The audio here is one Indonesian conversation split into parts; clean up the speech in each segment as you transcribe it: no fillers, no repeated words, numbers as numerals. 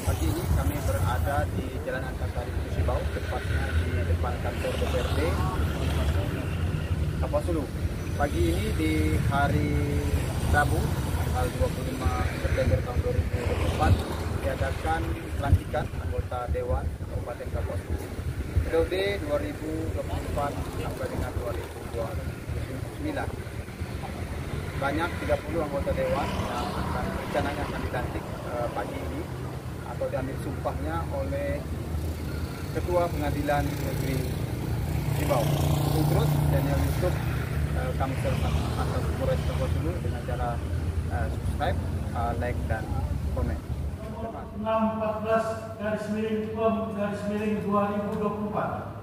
Pagi ini kami berada di Jalan Antasari Sibau, tepatnya di depan kantor DPRD Kapuasulu. Pagi ini di hari Rabu, tanggal 25 September tahun 2024, diadakan pelantikan anggota Dewan Kabupaten Kapuasulu periode 2024 sampai dengan 2029. Banyak 30 anggota Dewan yang rencananya akan dilantik pagi ini atau diambil sumpahnya oleh Ketua Pengadilan Negeri Sibau. Terus Daniel Yusuf, kami serta atas Polres Kapuasulu dengan cara subscribe, like dan komen. 614/2024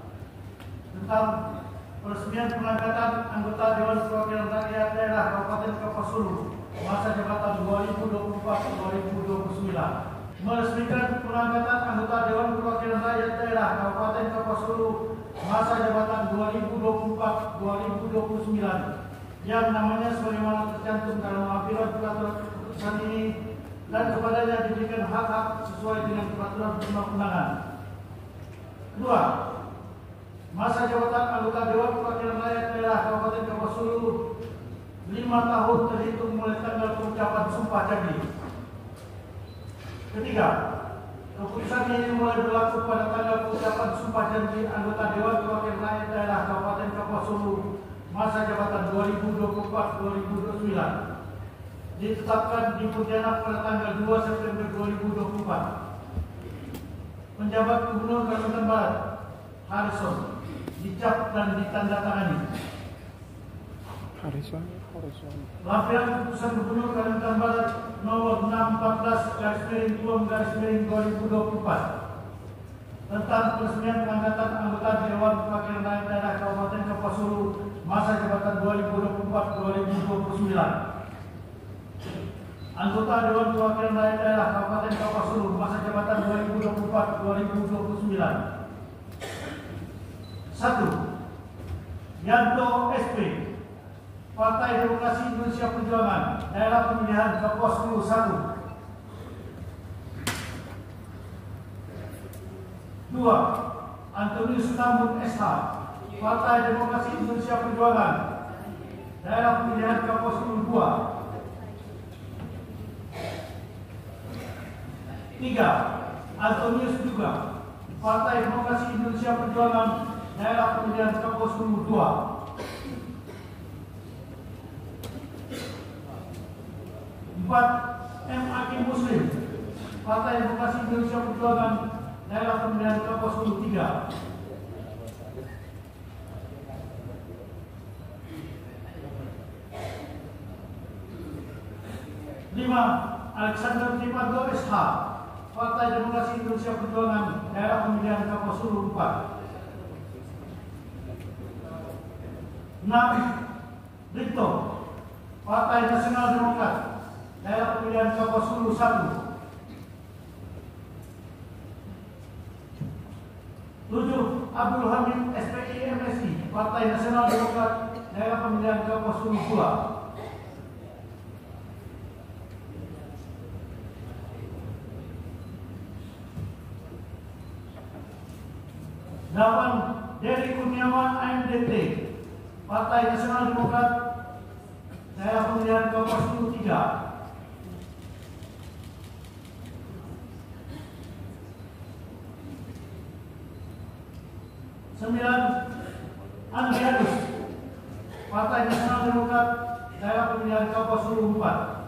tentang peresmian pengangkatan anggota Dewan Perwakilan Rakyat Daerah Kabupaten Kapuasulu masa jabatan 2024-2029. Meresmikan pengangkatan anggota Dewan Perwakilan Rakyat Daerah Kabupaten Kapuasulu masa jabatan 2024-2029 yang namanya sebagaimana tercantum dalam lampiran peraturan keputusan ini dan kepadanya diberikan hak-hak sesuai dengan peraturan perundang-undangan. Kedua, masa jabatan anggota Dewan Perwakilan Rakyat Daerah Kabupaten Kapuasulu 5 tahun terhitung mulai tanggal pengucapan sumpah janji. Ketiga, keputusan ini mulai berlaku pada tanggal pengucapan sumpah janji anggota Dewan Perwakilan Rakyat Daerah Kabupaten Kapuasulu masa jabatan 2024-2029. Ditetapkan di Pontianak pada tanggal 2 September 2024. Penjabat Gubernur Kalimantan Barat Harrison dicap dan ditandatangani. Lampiran keputusan Gubernur Kalimantan Barat nomor 614/2024 tentang peresmian pengangkatan anggota Dewan Perwakilan Rakyat Daerah Kabupaten Kapuasulu masa jabatan 2024-2029. Anggota Dewan Perwakilan Rakyat Daerah Kabupaten Kapuasulu masa jabatan 2024-2029. 1. Yanto SP, Partai Demokrasi Indonesia Perjuangan, Daerah Pemilihan Kapuasulu 1. 2. Antonius Tambun SH, Partai Demokrasi Indonesia Perjuangan, Daerah Pemilihan Kapuasulu 2. 3. Antonius juga, Partai Demokrasi Indonesia Perjuangan, Daerah Pemilihan Kapuasulu 2. 4. M. Hakim Muslim, Partai Demokrasi Indonesia Perjuangan, Daerah Pemilihan Kapuasulu 3. 5. Alexander Tripanto SH, Partai Demokrasi Indonesia Perjuangan, Daerah Pemilihan Kapuasulu 4. 6. Rito, Partai Nasional Demokrat, Daerah Pemilihan Kapuasulu 1. 7. Abdul Hamid SPI MSI, Partai Nasional Demokrat, Daerah Pemilihan Kapuasulu 2. 8. Dery Kurniawan AMDT, Partai Nasional Demokrat, Daerah Pemilihan Kapuasulu 3. 9. Andrianus, Partai Nasional Demokrat, Daerah Pemilihan Kapuasulu 4.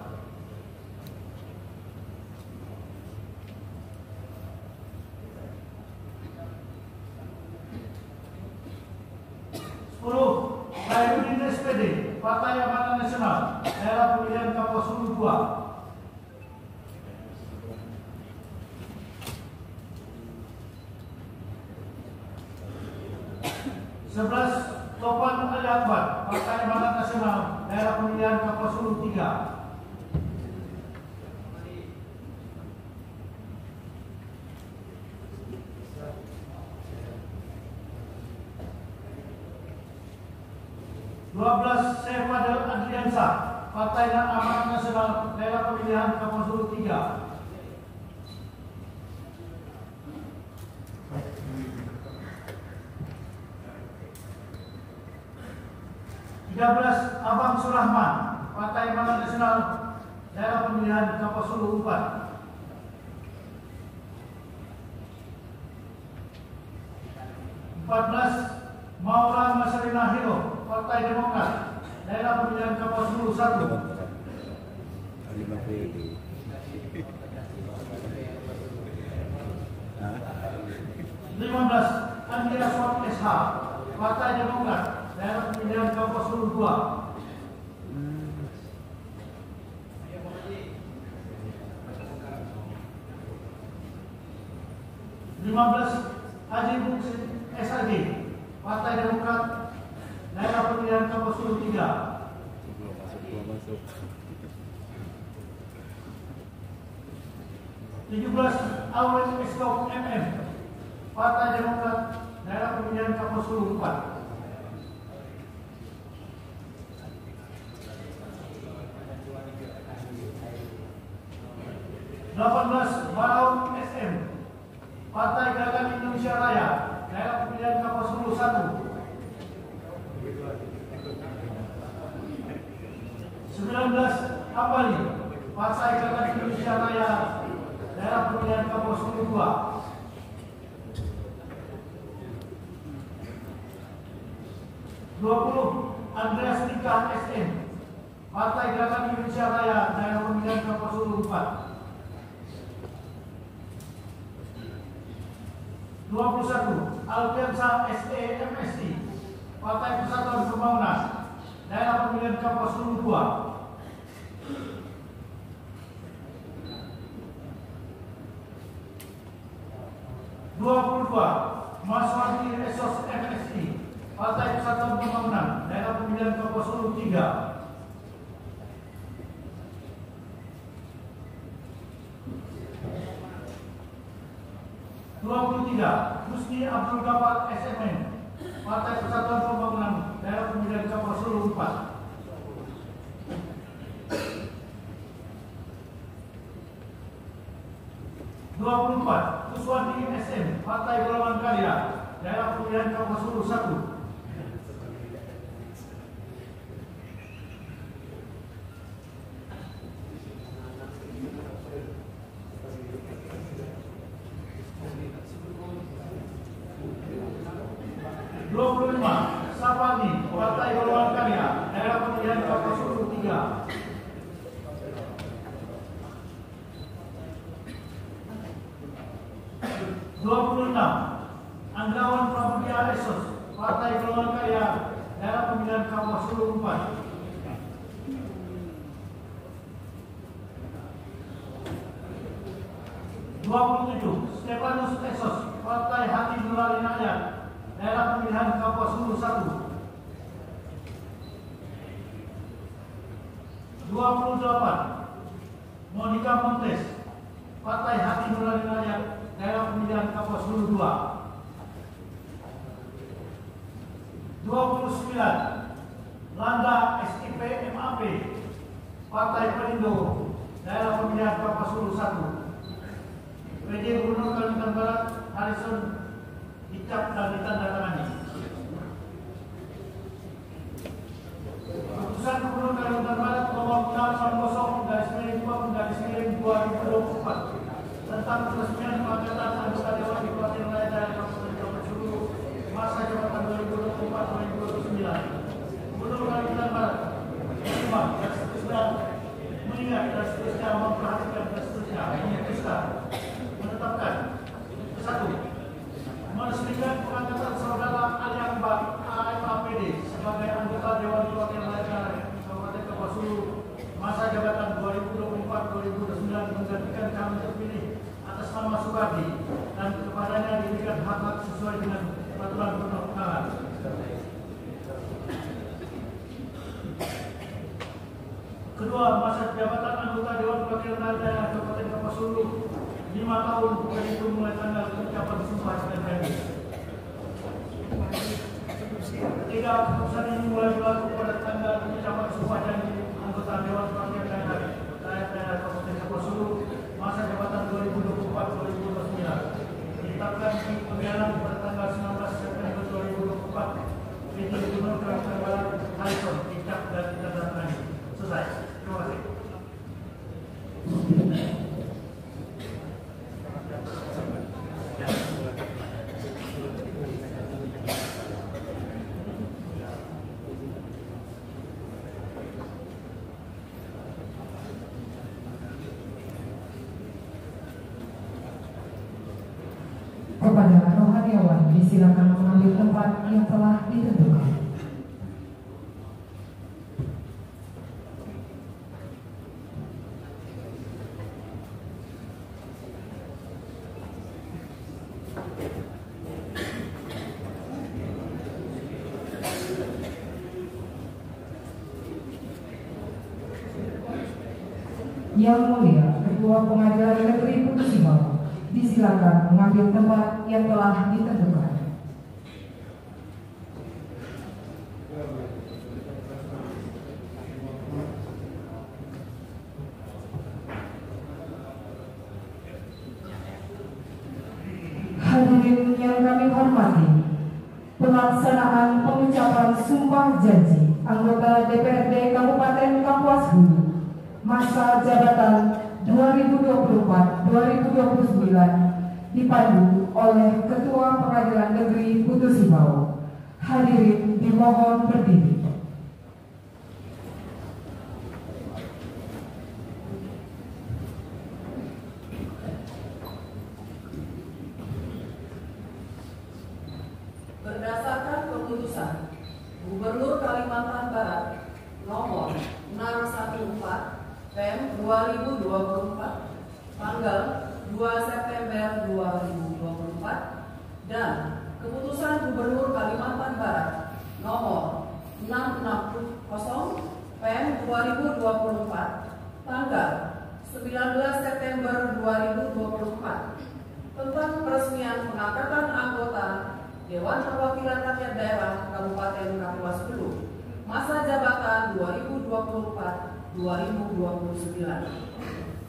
10. Khairuddin SPD, Partai Amanat Nasional, Daerah Pemilihan Kapuasulu 2. 11. Topan Ali Akbar, Partai Amanat Nasional, Daerah Pemilihan Kapuasulu 3. 12. Syekh Fadel Adriansyah, Partai Amanat Nasional, Daerah Pemilihan Kapuasulu 3. 13 Abang Surahman, Partai Amanat Nasional, Daerah Pemilihan Kaposulu 4. 14 Maura Masalina Hiro, Partai Demokrat, Daerah Pemilihan Kaposulu 1. 15 Andrea Swat SH, Partai Demokrat, Daerah Pemilihan Kaposulu 2. 15 Haji Buksin SAG, Partai Demokrat, Daerah Pemilihan Kaposulu 3. 17 Awen Estok MM, Partai Demokrat, Daerah Pemilihan Kaposulu 4. 18 Barau SM, Partai Gerakan Indonesia Raya, Daerah Pemilihan Kaposulu 1. 19 Ambali, Partai Gerakan Indonesia Raya, Daerah Pemilihan Kaposulu 2. 20 Andreas Nika SM, Partai Gerakan Indonesia Raya, Daerah Pemilihan Kaposulu 4. 21 Alfiansa SE MSI, Partai Persatuan Pembangunan, Daerah Pemilihan Kaposulu 2. 22 Maswati Esos MSI, Partai Persatuan Pembangunan, Daerah Pemilihan Kaposulu 3. 23 Husni Abdul Ghaffar SMN, Partai Persatuan Pembangunan, Daerah Pemilihan Kaposulu 4. 24 Kuswandi SM, Partai Golongan Karya, Daerah Pemilihan Kaposulu 1. 25 Sapani, Partai Golongan Karya, Daerah Pemilihan Kaposulu 3. 26 Anggawan Pramudia Esos, Partai Golongan Karya, Daerah Pemilihan Kaposulu 4. 27 Stefanus Esos, Partai Hati Nurani Rakyat, Daerah Pemilihan Kaposulu 1. 28 Monica Montes, Partai Hati Nurani Rakyat, Daerah Pemilihan Kaposulu 2. 29 Landa SIP MAP, Partai Perindo, Daerah Pemilihan Kaposulu 1. PJ Gubernur Kalimantan Barat Harrison dicap dan ditandatangani. Keputusan Gubernur Kalimantan Barat nomor 610/2/2024 tentang peresmian pengangkatan anggota Dewan Perwakilan Rakyat Daerah Kabupaten Kaposulu masa jabatan 2024-2029. Gubernur Kalimantan Barat menerima dan seterusnya mengingat dan seterusnya memperhatikan dan seterusnya memutuskan menetapkan 1. Meresmikan pengangkatan saudara Ali Akbar AMAPD sebagai anggota Dewan Perwakilan Rakyat Kabupaten Kaposulu masa jabatan 2024-2029 menggantikan calon terpilih atas nama Sukardi dan kepadanya diberikan hak-hak sesuai dengan peraturan perundang-undangan. Kedua, masa jabatan anggota Dewan Perwakilan Rakyat Kabupaten Kaposulu 5 tahun berhitung mulai tanggal ucapan sumpah dan janji. Ketiga, keputusan ini mulai berlaku pada tanggal ucapan sumpah janji anggota Dewan Perwakilan Rakyat Daerah Kabupaten Kaposulu masa jabatan 2024-2029. Ditetapkan di pemilihan pada tanggal 19 September 2024. PJ Gubernur Kalimantan Barat Harrison Kepada rohaniawan disilakan mengambil tempat yang telah ditentukan. Yang Mulia Ketua Pengadilan Negeri Putus Ibau disilakan mengambil tempat yang telah ditentukan. Hadirin yang kami hormati, pelaksanaan pengucapan sumpah janji anggota DPRD Kabupaten Kapuas Hulu masa jabatan 2024-2029 dipandu oleh Ketua Pengadilan Negeri Putus Ibau. Hadirin dimohon berdiri. Berdasarkan keputusan Gubernur Kalimantan Barat nomor 614 PEM 2024 tanggal 2 September 2024 dan keputusan Gubernur Kalimantan Barat nomor 660 PEM 2024 tanggal 19 September 2024 tentang peresmian pengangkatan anggota Dewan Perwakilan Rakyat Daerah Kabupaten Kapuas Hulu masa jabatan 2024-2029.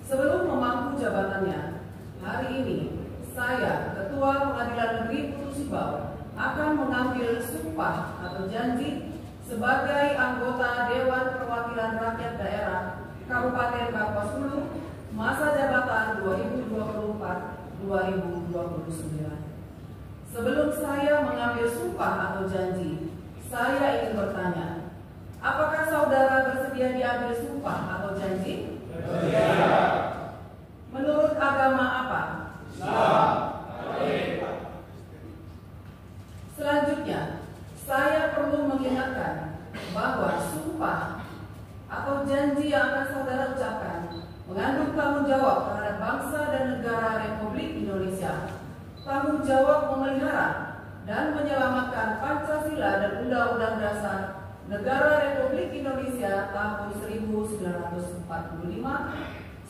Sebelum memangku jabatannya, hari ini saya, Ketua Pengadilan Negeri Putus Ibau, akan mengambil sumpah atau janji sebagai anggota Dewan Perwakilan Rakyat Daerah Kabupaten Kapuas Hulu masa jabatan 2024-2029. Sebelum saya mengambil sumpah atau janji, saya ingin bertanya, apakah saudara bersedia diambil sumpah atau janji? Bersedia. Menurut agama apa? Islam. Selanjutnya, saya perlu mengingatkan bahwa sumpah atau janji yang akan saudara ucapkan mengandung tanggung jawab terhadap bangsa dan negara Republik Indonesia, tanggung jawab memelihara dan menyelamatkan Pancasila dan Undang-Undang Dasar Negara Republik Indonesia tahun 1945,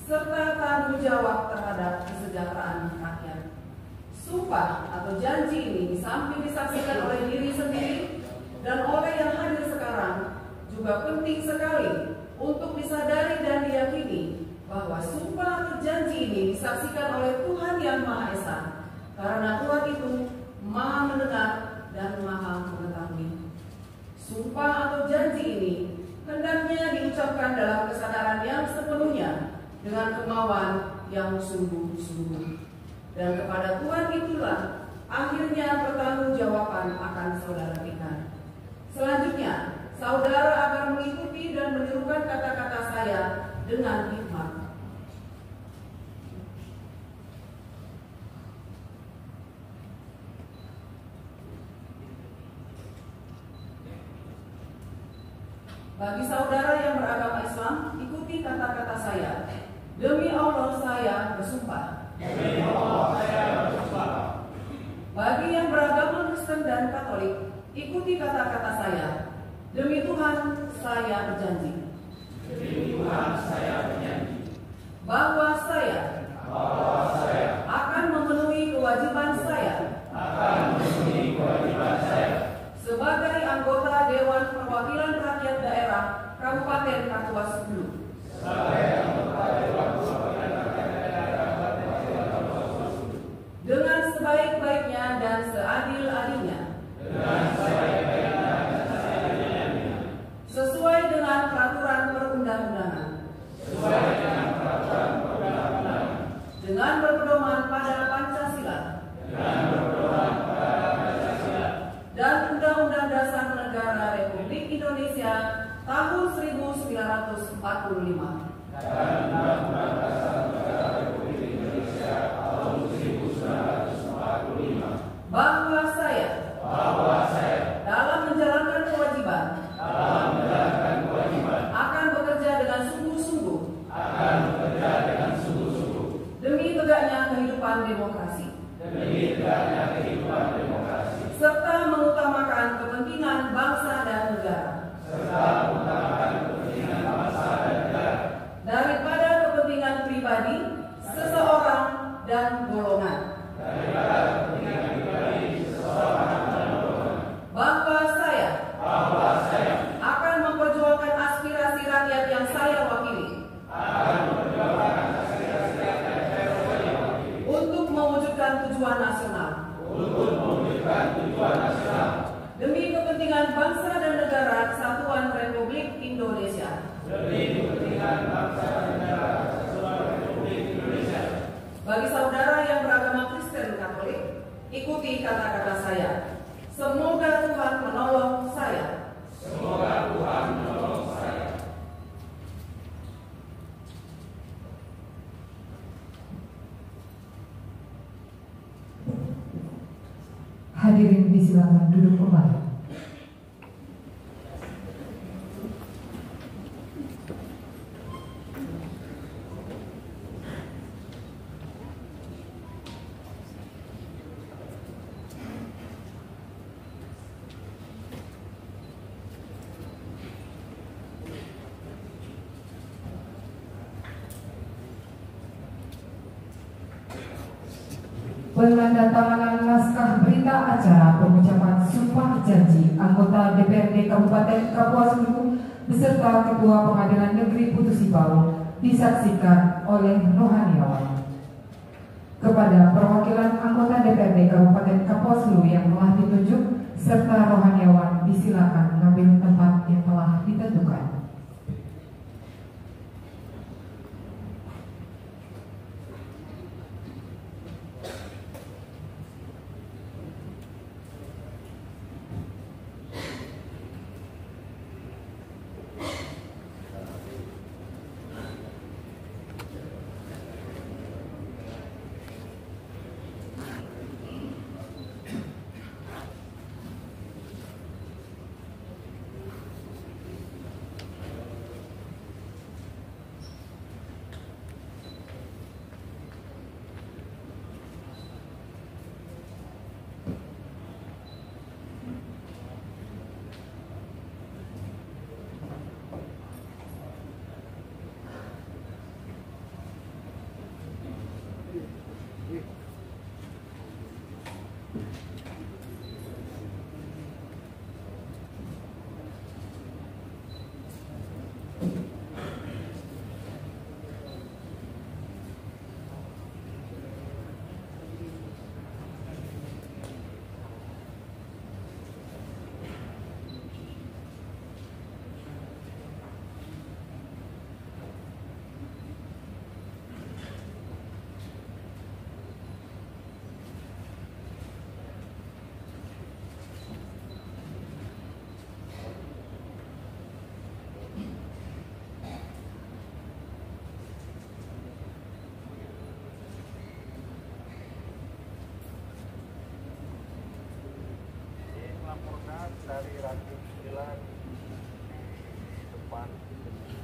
serta tanggung jawab terhadap kesejahteraan rakyat. Sumpah atau janji ini di samping disaksikan oleh diri sendiri dan oleh yang hadir sekarang, juga penting sekali untuk disadari dan diyakini bahwa sumpah atau janji ini disaksikan oleh Tuhan Yang Maha Esa, karena Tuhan itu Maha mendengar dan Maha mengetahui. Sumpah atau janji ini hendaknya diucapkan dalam kesadaran yang sepenuhnya dengan kemauan yang sungguh-sungguh. Dan kepada Tuhan itulah akhirnya pertanggungjawaban akan saudara berikan. Selanjutnya, saudara akan mengikuti dan menirukan kata-kata saya dengan hikmat. Bagi saudara yang beragama Islam, ikuti kata-kata saya. Demi Allah saya bersumpah. Demi Allah saya bersumpah. Bagi yang beragama Kristen dan Katolik, ikuti kata-kata saya. Demi Tuhan saya berjanji. Demi Tuhan saya berjanji. Bahwa saya akan memenuhi kewajiban saya. Sebagai anggota Dewan Perwakilan Rakyat Daerah Kabupaten Kapuas Hulu. Dengan sebaik-baiknya dan seadil-adilnya. Sesuai dengan peraturan perundang-undangan. Dengan berpedoman pada Pancasila. Dan Undang-Undang Dasar Negara Republik Indonesia tahun 1945. bahwa saya dalam menjalankan kewajiban akan bekerja dengan sungguh-sungguh demi tegaknya kehidupan demokrasi serta mengutamakan kepentingan bangsa dan negara daripada kepentingan pribadi seseorang dan golongan. Bahwa saya akan memperjuangkan aspirasi rakyat yang saya wakili untuk mewujudkan tujuan nasional demi kepentingan bangsa dan negara Kesatuan Republik Indonesia. Bagi saudara yang beragama Kristen Katolik, ikuti kata-kata saya. Semoga Tuhan menolong saya. Hadirin disilakan duduk kembali. Penandatanganan naskah berita acara pengucapan sumpah janji anggota DPRD Kabupaten Kapuas Hulu beserta Ketua Pengadilan Negeri Putus Sibau disaksikan oleh rohaniawan. Kepada perwakilan anggota DPRD Kabupaten Kapuas Hulu yang telah ditunjuk serta rohaniawan disilakan mengambil tempat yang telah ditentukan. Dari ranting 9 depan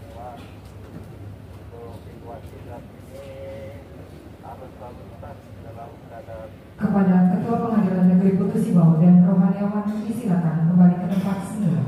keluar untuk situasi saat ini arus lalu lintas dalam keadaan. Kepada Ketua Pengadilan Negeri Putus Sibau dan rohaniawan disilakan kembali ke tempat semula.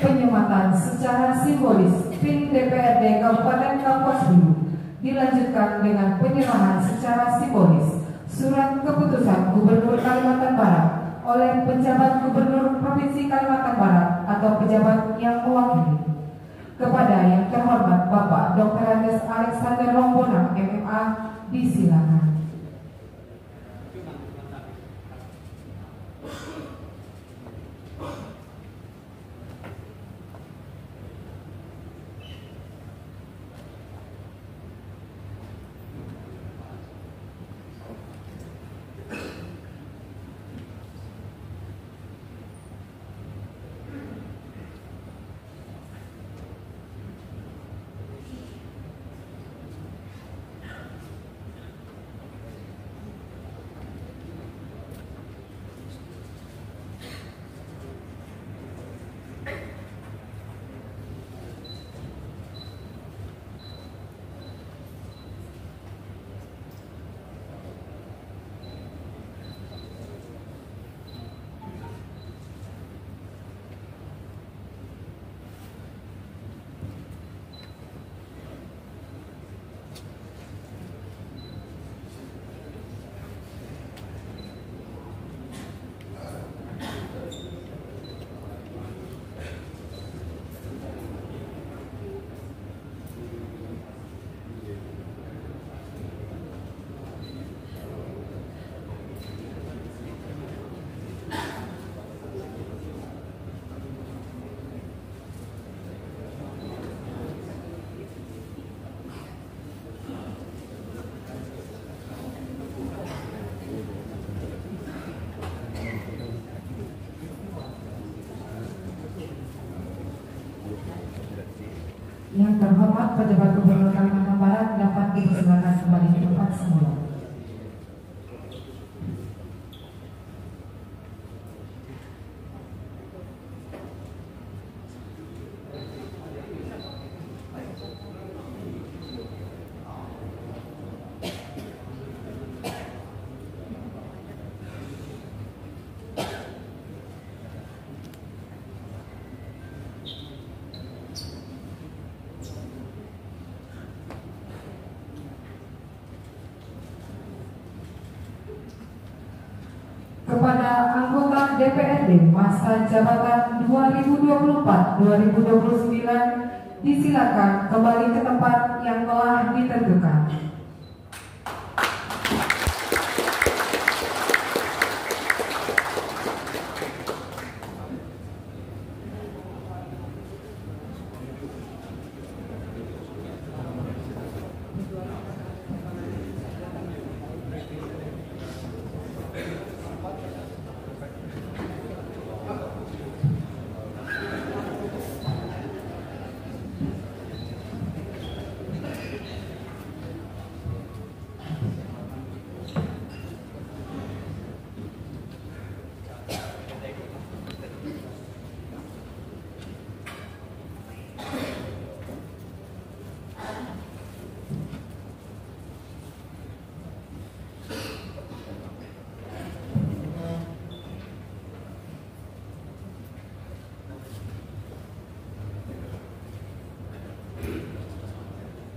Penyematan secara simbolis PIN DPRD Kabupaten Kapuas Hulu dilanjutkan dengan penyerahan secara simbolis Surat Keputusan Gubernur Kalimantan Barat oleh pejabat Gubernur Provinsi Kalimantan Barat atau pejabat yang mewakili. Kepada yang terhormat Bapak Dr. Andes Alexander Rombonang, MMA, disilakan. Yang terhormat pejabat Gubernur Kalimantan Barat dapat dipersilakan kembali di tempat semula. Kepada anggota DPRD masa jabatan 2024-2029 disilakan kembali ke tempat yang telah ditentukan.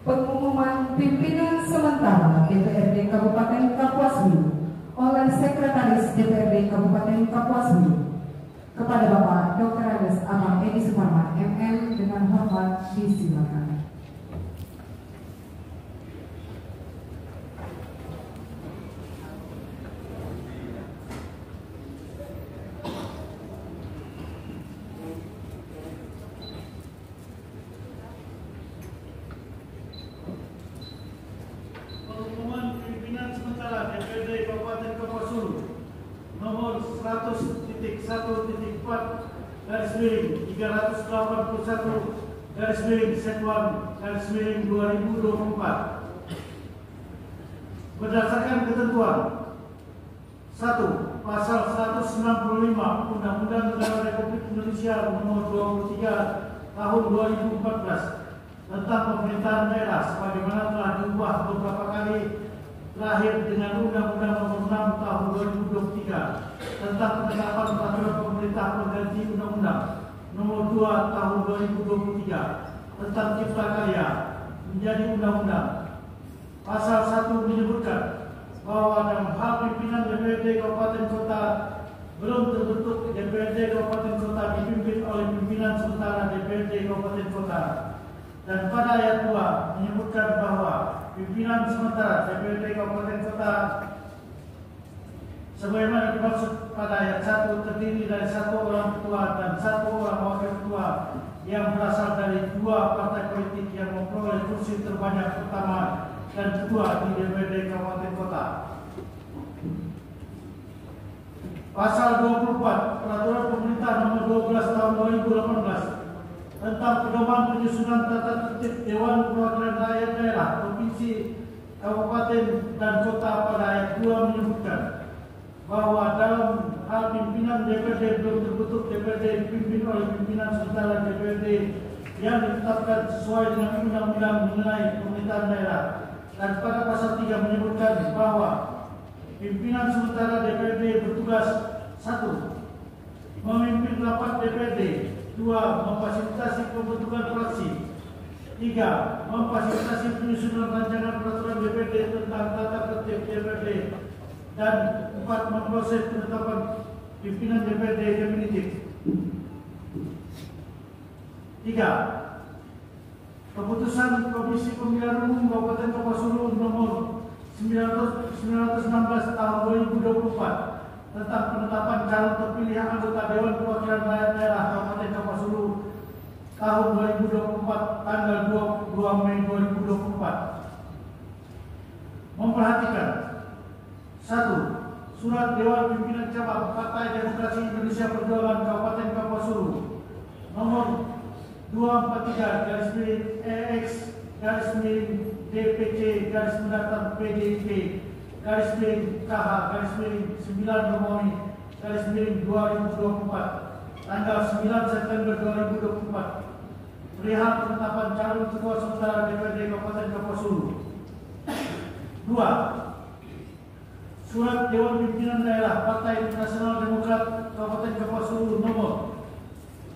Pengumuman pimpinan sementara DPRD Kabupaten Kapuas Hulu oleh Sekretaris DPRD Kabupaten Kapuas Hulu kepada Bapak Dr. Andes Amang Edi Suparman MM dengan hormat disilakan. DPRD Kabupaten Kapuas Hulu nomor 100.100.4/381/2024 berdasarkan ketentuan 1. Pasal 195 Undang-Undang Negara Republik Indonesia nomor 23 tahun 2014 tentang pemerintahan daerah sebagaimana telah diubah beberapa kali lahir dengan Undang-Undang Nomor 6 Tahun 2023 tentang penetapan peraturan pemerintah pengganti Undang-Undang Nomor 2 Tahun 2023 tentang Cipta Karya menjadi Undang-Undang. Pasal 1 menyebutkan bahwa dalam hal pimpinan DPRD Kabupaten Kota belum terbentuk DPRD Kabupaten Kota dipimpin oleh pimpinan sementara DPRD Kabupaten Kota. Dan pada ayat 2 menyebutkan bahwa pimpinan sementara DPRD Kabupaten Kota sebagaimana dimaksud pada ayat 1 terdiri dari 1 orang ketua dan 1 orang wakil ketua yang berasal dari 2 partai politik yang memperoleh kursi terbanyak pertama dan kedua di DPRD Kabupaten Kota. Pasal 24 Peraturan Pemerintah Nomor 12 Tahun 2018 tentang pedoman penyusunan tata tertib Dewan Perwakilan Rakyat Daerah Provinsi, Kabupaten dan Kota pada ayat 2 menyebutkan bahwa dalam hal pimpinan DPRD belum terbentuk DPRD dipimpin oleh pimpinan sementara DPRD yang ditetapkan sesuai dengan undang-undang mengenai pemerintahan daerah. Dan pada pasal 3 menyebutkan bahwa pimpinan sementara DPRD bertugas 1. Memimpin rapat DPRD, 2. Memfasilitasi pembentukan fraksi, 3. Memfasilitasi penyusunan rancangan peraturan DPRD tentang tata tertib DPRD, dan 4. Memproses penetapan pimpinan DPRD definitif. 3. Keputusan Komisi Pemilihan Umum Kabupaten Kapuasulu nomor 916 tahun 2024 tentang penetapan calon terpilih anggota Dewan Perwakilan Rakyat Daerah Kabupaten Kapuasulu tahun 2024 tanggal 22 Mei 2024. Memperhatikan 1. Surat Dewan Pimpinan Cabang Partai Demokrasi Indonesia Perjuangan Kabupaten Kapuasulu nomor 243-EX-PDIP-9-PDIP-9 tanggal 9 September 2024 perihal penetapan calon ketua sementara DPRD Kabupaten Kapuasulu. 2. Surat Dewan Pimpinan Daerah Partai Nasional Demokrat Kabupaten Kapuasulu nomor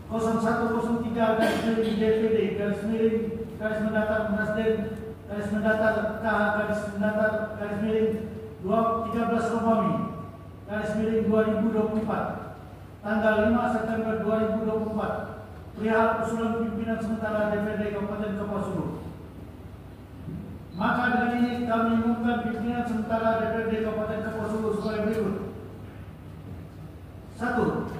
0103-DPD _Nasdem _KH-13 Romawi _2024 tanggal 5 September 2024 perihal usulan pimpinan sementara DPRD Kabupaten Kapuasulu. Maka dengan ini kami umumkan pimpinan sementara DPRD Kabupaten Kapuasulu sebagai berikut. 1.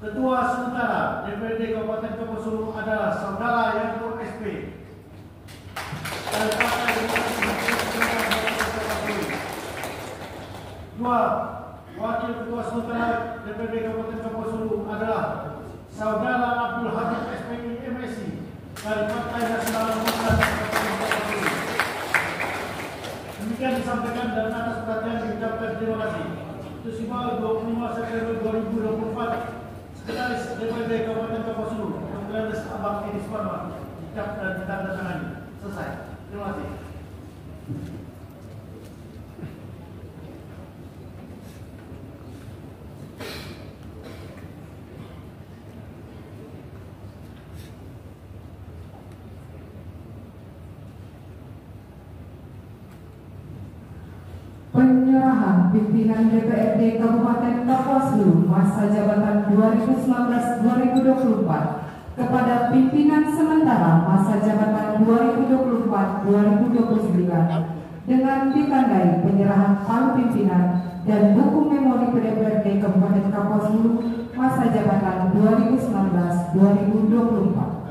Ketua sementara DPRD Kabupaten Kapuasulu adalah Saudara Yanto SP dari Partai Demokrasi Indonesia. 2. Wakil Ketua sementara DPRD Kabupaten Kapuasulu adalah Saudara Abdul Habib SPI MSI dari Partai Nasional Demokrat Kabupaten Kapuasulu. Demikian disampaikan dan atas perhatian diucapkan terima kasih. Tanggal 25 September 2024. Sekretaris DPRD Kabupaten Kapuasulu, Dr. Abang Edi Suparman, dicap dan ditandatangani. Selesai. Terima kasih. Penyerahan pimpinan DPRD Kabupaten Kapuasulu masa jabatan 2019-2024 kepada pimpinan sementara masa jabatan 2024-2029 dengan ditandai penyerahan palu pimpinan dan buku memori DPRD Kabupaten Kapuasulu masa jabatan 2019-2024.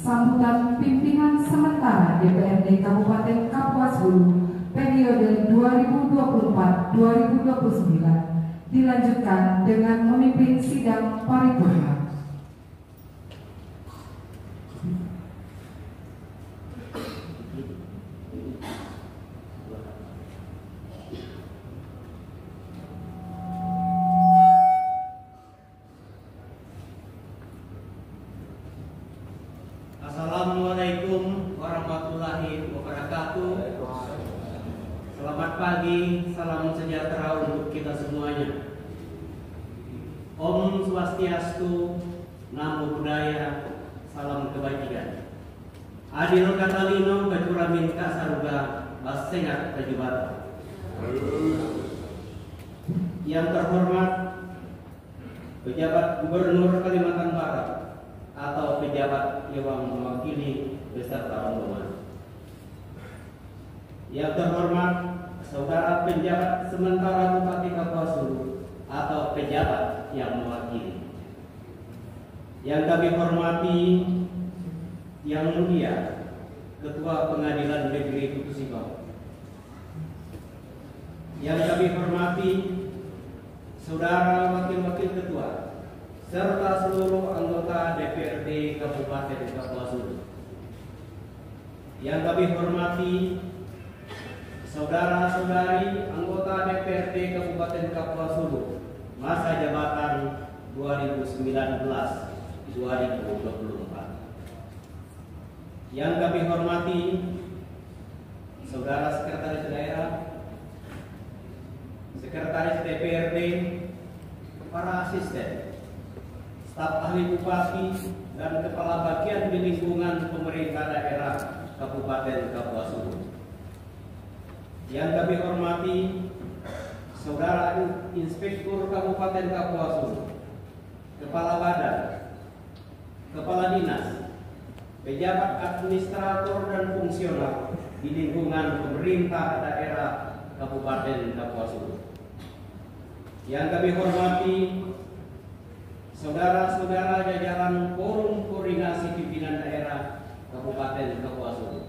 sambutan pimpinan sementara DPRD Kabupaten Kapuas Hulu periode 2024-2029 dilanjutkan dengan memimpin sidang paripurna. Assalamualaikum warahmatullahi wabarakatuh. Selamat pagi, salam sejahtera untuk kita semuanya. Om Swastiastu, Namo Buddhaya, salam kebajikan. Adil Katalino, Kacuramin Kasaruga, Basengat Kajubata. Yang terhormat Pejabat Gubernur Kalimantan Barat atau pejabat yang mewakili beserta rombongan. Yang terhormat Saudara Penjabat Sementara Bupati Kapuas Hulu atau pejabat yang mewakili. Yang kami hormati Yang Mulia Ketua Pengadilan Negeri Putu Sibau. Yang kami hormati Saudara Wakil-Wakil Ketua serta seluruh anggota DPRD Kabupaten Kapuas Hulu. Yang kami hormati saudara-saudari anggota DPRD Kabupaten Kapuas Hulu masa jabatan 2019-2024. Yang kami hormati saudara Sekretaris Daerah, Sekretaris DPRD, para asisten, staf ahli bupati, dan kepala bagian di lingkungan pemerintah daerah Kabupaten Kapuas Hulu. Yang kami hormati Saudara Inspektur Kabupaten Kapuas Hulu, Kepala Badan, Kepala Dinas, pejabat administrator dan fungsional di lingkungan pemerintah daerah Kabupaten Kapuas Hulu. Yang kami hormati saudara-saudara jajaran Forum Koordinasi Pimpinan Daerah Kabupaten Kapuas Hulu.